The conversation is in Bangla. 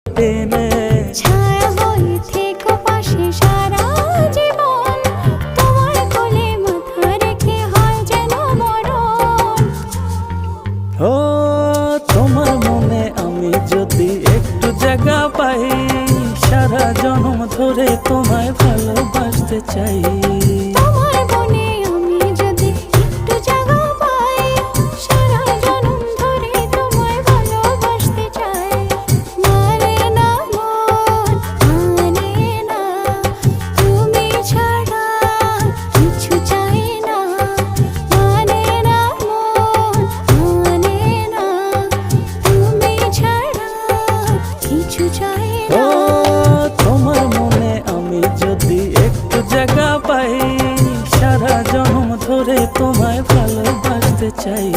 টেনে ছায়া হয়ে থেকো পাশে সারা জীবন, তোমার কোলে মাথা রেখে হয় যেন মরণ। ও তোমার মনে আমি যদি একটু জায়গা পাই, সারা জন্ম ধরে তোমায় ভালোবাসতে চাই। তোমার মনে আমি যদি একটু জায়গা পাই, সারা জন্ম ধরে তোমায় ভালোবাসতে চাই। মানে না মন, মানে না, তুমি ছাড়া কিছু চাই না। মানে না মন, মানে না, তুমি ছাড়া কিছু চাই ও না। তোমার মনে আমি যদি একটু জায়গা পাই, সারা জন্ম ধরে তোমায় ভালোবাসতে চাই।